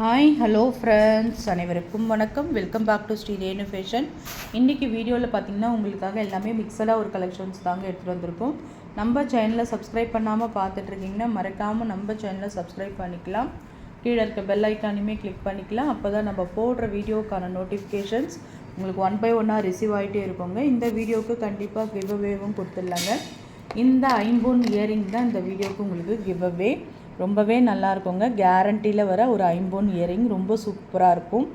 Hi hello friends, அனைவருக்கும் வணக்கம். Welcome back to Shri Renu fashion. இன்றைக்கி வீடியோவில் பார்த்திங்கன்னா உங்களுக்காக எல்லாமே மிக்சடாக ஒரு கலெக்ஷன்ஸ் தாங்க எடுத்துகிட்டு வந்திருக்கோம். நம்ம சேனலை சப்ஸ்கிரைப் பண்ணாமல் பார்த்துட்ருக்கீங்கன்னா மறக்காமல் நம்ம சேனலை சப்ஸ்கிரைப் பண்ணிக்கலாம். கீழே இருக்க பெல் ஐக்கானுமே கிளிக் பண்ணிக்கலாம். அப்போ தான் நம்ம போடுற வீடியோக்கான நோட்டிஃபிகேஷன்ஸ் உங்களுக்கு 1 by 1 ரிசீவ் ஆகிட்டே இருக்கோங்க. இந்த வீடியோவுக்கு கண்டிப்பாக கிவ் அவேவும் கொடுத்துடலாங்க. இந்த ஐம்பொன் இயரிங் தான் இந்த வீடியோவுக்கு உங்களுக்கு கிவ் அவே. ரொம்பவே நல்லா இருக்குங்க. கேரண்டியில் வர ஒரு ஐம்பொன் இயரிங் ரொம்ப சூப்பராக இருக்கும்.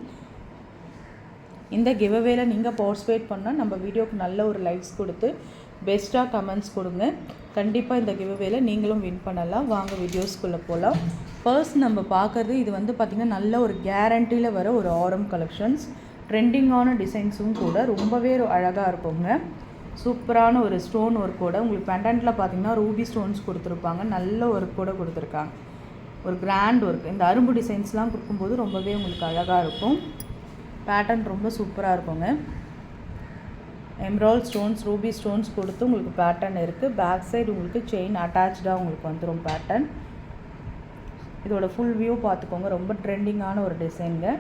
இந்த கிவ்அவேல நீங்கள் பார்ட்டிசிபேட் பண்ணால் நம்ம வீடியோவுக்கு நல்ல ஒரு லைக்ஸ் கொடுத்து பெஸ்ட்டாக கமெண்ட்ஸ் கொடுங்க. கண்டிப்பாக இந்த கிவ்அவேல நீங்களும் வின் பண்ணலாம். வாங்க வீடியோஸ்குள்ளே போகலாம். ஃபர்ஸ்ட் நம்ம பார்க்குறது இது வந்து பார்த்திங்கன்னா நல்ல ஒரு கேரண்டியில் வர ஒரு ஆரம் கலெக்ஷன்ஸ். ட்ரெண்டிங்கான டிசைன்ஸும் கூட ரொம்பவே அழகாக இருக்குங்க. சூப்பரான ஒரு ஸ்டோன் ஒர்க்கோட உங்களுக்கு பெண்டன்ட்டில் பார்த்திங்கன்னா ரூபி ஸ்டோன்ஸ் கொடுத்துருப்பாங்க. நல்ல ஒர்க்கோடு கொடுத்துருக்காங்க. ஒரு கிராண்ட் ஒர்க். இந்த அரும்பு டிசைன்ஸ்லாம் கொடுக்கும்போது ரொம்பவே உங்களுக்கு அழகாக இருக்கும். பேட்டர்ன் ரொம்ப சூப்பராக இருக்குங்க. எம்ராய்ட் ஸ்டோன்ஸ், ரூபி ஸ்டோன்ஸ் கொடுத்து உங்களுக்கு பேட்டர்ன் இருக்குது. பேக் சைடு உங்களுக்கு செயின் அட்டாச்சாக உங்களுக்கு வந்துடும் பேட்டர்ன். இதோட ஃபுல் வியூ பார்த்துக்கோங்க. ரொம்ப ட்ரெண்டிங்கான ஒரு டிசைனுங்க.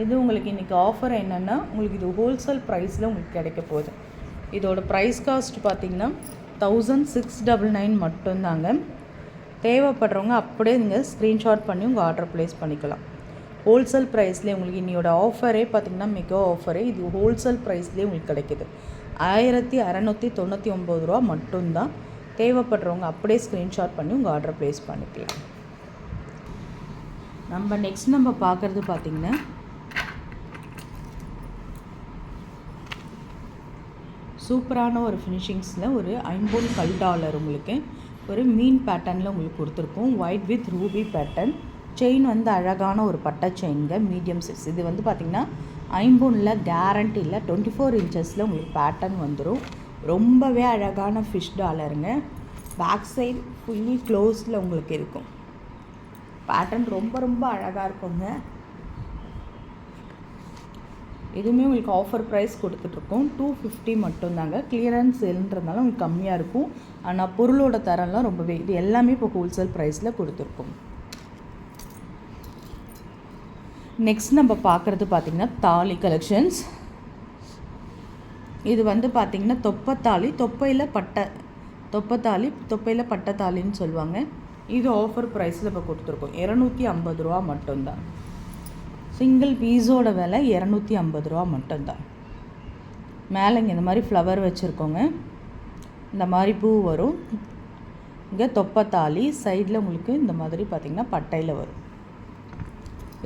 இது உங்களுக்கு இன்றைக்கி ஆஃபர் என்னென்னா உங்களுக்கு இது ஹோல்சேல் ப்ரைஸில் உங்களுக்கு கிடைக்க போகுது. இதோட ப்ரைஸ் காஸ்ட் பார்த்திங்கன்னா 1699 மட்டும்தாங்க. தேவைப்படுறவங்க அப்படியே நீங்கள் ஸ்க்ரீன்ஷாட் பண்ணி உங்கள் ஆர்டர் ப்ளேஸ் பண்ணிக்கலாம். ஹோல்சேல் ப்ரைஸ்லேயே உங்களுக்கு இன்னையோட ஆஃபரே பார்த்திங்கன்னா மிக ஆஃபரே. இது ஹோல்சேல் ப்ரைஸ்லேயே உங்களுக்கு கிடைக்கிது. 1699 ரூபா மட்டும்தான். தேவைப்படுறவங்க அப்படியே ஸ்க்ரீன்ஷாட் பண்ணி உங்கள் ஆர்டர் ப்ளேஸ் பண்ணிக்கலாம். நம்ம பார்க்குறது பார்த்திங்கன்னா சூப்பரான ஒரு ஃபினிஷிங்ஸில் ஒரு ஐம்பொன் கல் டாலர் உங்களுக்கு ஒரு மீன் பேட்டர்னில் உங்களுக்கு கொடுத்துருக்கோம். White with Ruby pattern. Chain வந்து அழகான ஒரு பட்டை செயின்ங்க, மீடியம் சைஸ். இது வந்து பார்த்திங்கன்னா ஐம்பொனில் கேரண்டியில் 24 இன்ச்சஸில் உங்களுக்கு பேட்டர்ன் வந்துடும். ரொம்பவே அழகான ஃபிஷ் டாலருங்க. பேக் சைடு ஃபுல்லி க்ளோஸில் உங்களுக்கு இருக்கும். பேட்டர்ன் ரொம்ப அழகாக இருக்குங்க. இதுவுமே உங்களுக்கு ஆஃபர் ப்ரைஸ் கொடுத்துட்ருக்கோம். 250 மட்டும்தாங்க. கிளியரன்ஸ் சேல்ன்றதுனால உங்களுக்கு கம்மியாக இருக்கும். ஆனால் பொருளோட தரம்லாம் ரொம்பவே இது எல்லாமே இப்போ ஹோல்சேல் ப்ரைஸில் கொடுத்துருக்கோம். நெக்ஸ்ட் நம்ம பார்க்குறது பார்த்திங்கன்னா தாலி கலெக்ஷன்ஸ். இது வந்து பார்த்திங்கன்னா தொப்பத்தாலி, தொப்பையில் பட்டை தாலின்னு சொல்லுவாங்க. இது ஆஃபர் ப்ரைஸில் இப்போ கொடுத்துருக்கோம். 250 ரூபா மட்டும்தான். சிங்கிள் பீஸோட விலை 250 ரூபா மட்டும்தான். மேலே இங்கே இந்த மாதிரி ஃப்ளவர் வச்சுருக்கோங்க. இந்த மாதிரி பூ வரும். இங்கே தொப்பத்தாலி சைடில் உங்களுக்கு இந்த மாதிரி பார்த்திங்கன்னா பட்டையில் வரும்.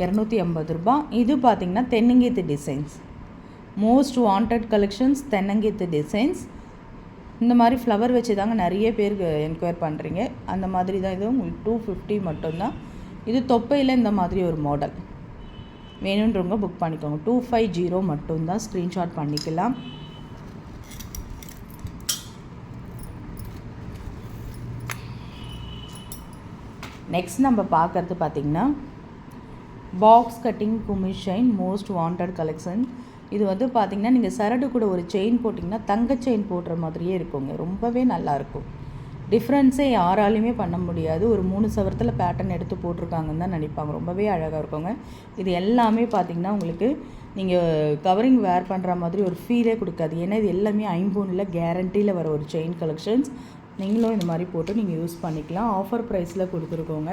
250 ரூபா. இது பார்த்திங்கன்னா தென்னங்கீத்து டிசைன்ஸ். மோஸ்ட் வாண்டட் கலெக்ஷன்ஸ் தென்னங்கீத்து டிசைன்ஸ். இந்த மாதிரி ஃப்ளவர் வச்சு தாங்க நிறைய பேருக்கு என்கொயர் பண்ணுறீங்க. அந்த மாதிரி தான். இது உங்களுக்கு 250 மட்டும்தான். இது தொப்பையில் இந்த மாதிரி ஒரு மாடல் வேணுன்றவங்க புக் பண்ணிக்கோங்க. 250 மட்டும்தான். ஸ்க்ரீன்ஷாட் பண்ணிக்கலாம். நெக்ஸ்ட் நம்ம பார்க்குறது பார்த்திங்கன்னா பாக்ஸ் கட்டிங் குமிஷ் செயின் மோஸ்ட் வாண்டட் கலெக்ஷன். இது வந்து பார்த்திங்கன்னா நீங்கள் சரடு கூட ஒரு செயின் போட்டிங்கன்னா தங்க செயின் போடுற மாதிரியே இருக்குங்க. ரொம்பவே நல்லாயிருக்கும். டிஃப்ரென்ஸே யாராலையுமே பண்ண முடியாது. ஒரு 3 சவரத்தில் பேட்டர்ன் எடுத்து போட்டிருக்காங்கன்னு தான் நினைப்பாங்க. ரொம்பவே அழகாக இருக்குங்க. இது எல்லாமே பார்த்திங்கன்னா உங்களுக்கு நீங்கள் கவரிங் வேர் பண்ணுற மாதிரி ஒரு ஃபீலே கொடுக்காது. ஏன்னா இது எல்லாமே ஐம்பொனில் கேரண்டியில் வர ஒரு செயின் கலெக்ஷன்ஸ். நீங்களும் இந்த மாதிரி போட்டு நீங்கள் யூஸ் பண்ணிக்கலாம். ஆஃபர் ப்ரைஸில் கொடுத்துருக்கோங்க.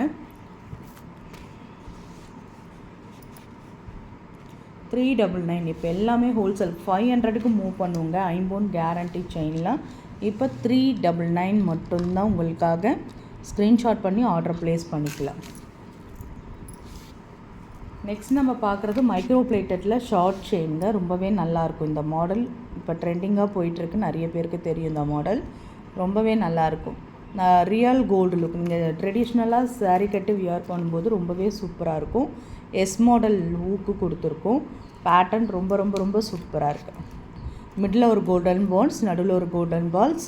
399. இப்போ எல்லாமே ஹோல்சேல் 500க்கு மூவ் பண்ணுவோங்க. ஐம்பொன் கேரண்டி செயின்லாம் இப்போ 399 மட்டும்தான். உங்களுக்காக ஸ்க்ரீன்ஷாட் பண்ணி ஆர்டர் ப்ளேஸ் பண்ணிக்கலாம். நெக்ஸ்ட் நம்ம பார்க்குறது மைக்ரோ பிளேட்டடில் ஷார்ட் செயின்ங்க. ரொம்பவே நல்லாயிருக்கும் இந்த மாடல். இப்போ ட்ரெண்டிங்காக போயிட்டுருக்கு. நிறைய பேருக்கு தெரியும் இந்த மாடல். ரொம்பவே நல்லாயிருக்கும். Real gold look. நீங்கள் ட்ரெடிஷ்னலாக சாரீ கட்டு வியர் பண்ணும்போது ரொம்பவே சூப்பராக இருக்கும். எஸ் மாடல் ஊக்கு கொடுத்துருக்கோம். பேட்டர்ன் ரொம்ப சூப்பராக இருக்குது. மிடில் ஒரு கோல்டன் பால்ஸ், நடுவில் ஒரு கோல்டன் பால்ஸ்.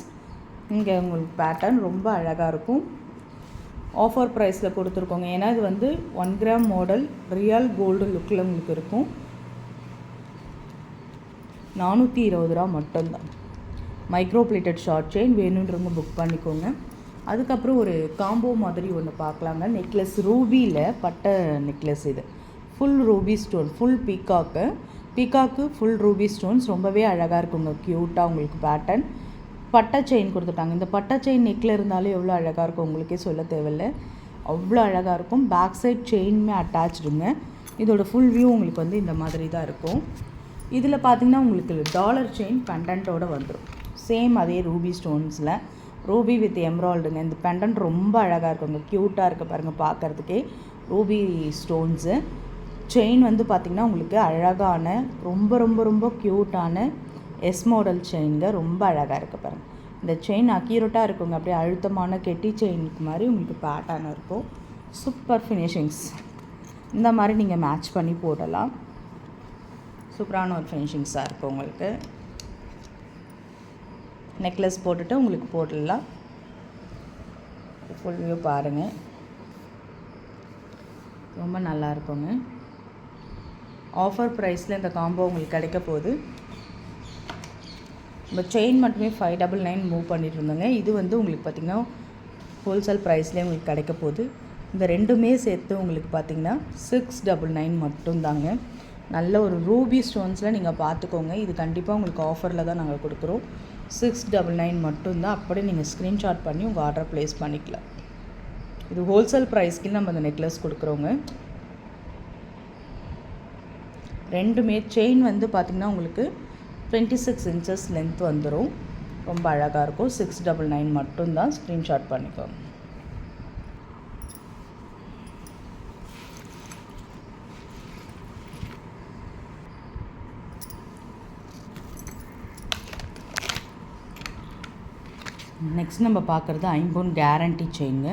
இங்கே உங்களுக்கு பேட்டர்ன் ரொம்ப அழகாக இருக்கும். ஆஃபர் ப்ரைஸில் கொடுத்துருக்கோங்க. ஏன்னா இது வந்து 1 கிராம் மாடல் ரியல் கோல்டு லுக்கில் உங்களுக்கு இருக்கும். 420 ரூபா மட்டும்தான். மைக்ரோ பிளேட்டட் ஷார்ட் செயின் வேணுன்றவங்க புக் பண்ணிக்கோங்க. அதுக்கப்புறம் ஒரு காம்போ மாதிரி ஒன்று பார்க்கலாங்க. நெக்லஸ் ரூபியில் பட்டை நெக்லஸ். இது full Ruby stone, full peacock full Ruby stones ரொம்பவே அழகாக இருக்குங்க. க்யூட்டாக உங்களுக்கு பேட்டர்ன். பட்டை செயின் கொடுத்துட்டாங்க. இந்த பட்டை செயின் நெக்கில் இருந்தாலும் எவ்வளோ அழகாக இருக்கும் உங்களுக்கே சொல்ல தேவையில்லை, அவ்வளோ அழகாக இருக்கும். பேக் சைட் செயினுமே அட்டாச்சுடுங்க. இதோட ஃபுல் வியூ உங்களுக்கு வந்து இந்த மாதிரி தான் இருக்கும். இதில் பார்த்திங்கன்னா உங்களுக்கு டாலர் செயின் பெண்டன்ட்டோடு வந்துடும். சேம் அதே ரூபி ஸ்டோன்ஸில் ரூபி வித் எம்ராய்டுங்க. இந்த பெண்டன்ட் ரொம்ப அழகாக இருக்குங்க, க்யூட்டாக இருக்குது பாருங்கள் பார்க்குறதுக்கே. ரூபி ஸ்டோன்ஸு செயின் வந்து பார்த்திங்கன்னா உங்களுக்கு அழகான ரொம்ப ரொம்ப ரொம்ப க்யூட்டான எஸ் மாடல் செயின்ங்க. ரொம்ப அழகாக இருக்குது பாருங்கள். இந்த செயின் அக்யூரேட்டாக இருக்குங்க, அப்படியே அழுத்தமான கெட்டி செயினுக்கு மாதிரி உங்களுக்கு பேட்டர்ன் இருக்கும். Super finishings. இந்த மாதிரி நீங்கள் மேட்ச் பண்ணி போடலாம். சூப்பரான ஒரு ஃபினிஷிங்ஸாக இருக்கும் உங்களுக்கு. நெக்லஸ் போட்டுட்டு உங்களுக்கு போடலாம். ஃபுல் வியூ பாருங்கள், ரொம்ப நல்லா இருக்குங்க. ஆஃபர் ப்ரைஸில் இந்த காம்போ உங்களுக்கு கிடைக்க போகுது. இந்த செயின் மட்டுமே 599 மூவ் பண்ணிட்டு இருந்தோங்க. இது வந்து உங்களுக்கு பார்த்திங்கன்னா ஹோல்சேல் ப்ரைஸ்லேயே உங்களுக்கு கிடைக்க போகுது. இந்த ரெண்டுமே சேர்த்து உங்களுக்கு பார்த்திங்கன்னா 699 மட்டும்தாங்க. நல்ல ஒரு ரூபி ஸ்டோன்ஸில் நீங்கள் பார்த்துக்கோங்க. இது கண்டிப்பாக உங்களுக்கு ஆஃபரில் தான் நாங்கள் கொடுக்குறோம். 699 மட்டும்தான். அப்படியே நீங்கள் ஸ்க்ரீன்ஷாட் பண்ணி உங்கள் ஆர்டர் ப்ளேஸ் பண்ணிக்கலாம். இது ஹோல்சேல் ப்ரைஸ்க்கு நம்ம அந்த நெக்லஸ் கொடுக்குறோங்க. ரெண்டுமே செயின் வந்து பார்த்திங்கன்னா உங்களுக்கு 26 inches லென்த் வந்துடும். ரொம்ப அழகாக இருக்கும். 699 மட்டும்தான். ஸ்க்ரீன்ஷாட் பண்ணிக்கோங்க. நெக்ஸ்ட் நம்ம பார்க்குறது 5 பவுன் கேரண்டி செயினுங்க.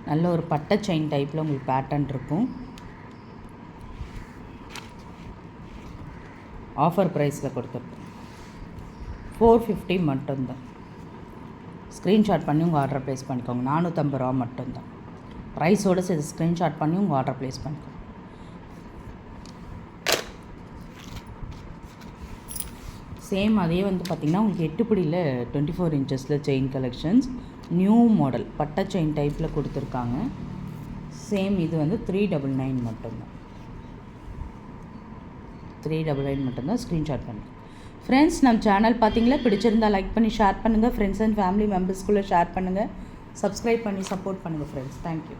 நல்ல ஒரு பட்டை செயின் டைப்பில் உங்களுக்கு பேட்டர்ன் இருக்கும். ஆஃபர் ப்ரைஸில் கொடுத்துருக்கோம். 450 மட்டும்தான். ஸ்க்ரீன்ஷாட் பண்ணி உங்கள் ஆர்டரை ப்ளேஸ் பண்ணிக்கோங்க. 450 ரூபா மட்டும்தான். ப்ரைஸோடு சேர்த்து ஸ்க்ரீன்ஷாட் பண்ணி உங்கள் ஆர்டரை ப்ளேஸ் பண்ணிக்கோங்க. சேம் அதே வந்து பார்த்திங்கன்னா உங்களுக்கு 8 பிடியில் 24 inches chain collections new model பட்டை செயின் டைப்பில் கொடுத்துருக்காங்க. சேம் இது வந்து 399 மட்டும்தான். 399 மட்டும்தான். ஸ்க்ரீன்ஷாட் பண்ணுங்கள். ஃப்ரெண்ட்ஸ், நம்ம சேனல் பார்த்தீங்களா, பிடிச்சிருந்தால் லைக் பண்ணி ஷேர் பண்ணுங்கள். ஃப்ரெண்ட்ஸ் அண்ட் ஃபேமிலி மெம்பர்ஸ்குள்ளே ஷேர் பண்ணுங்கள். சப்ஸ்கிரைப் பண்ணி சப்போர்ட் பண்ணுங்கள் ஃப்ரெண்ட்ஸ். தேங்க்யூ.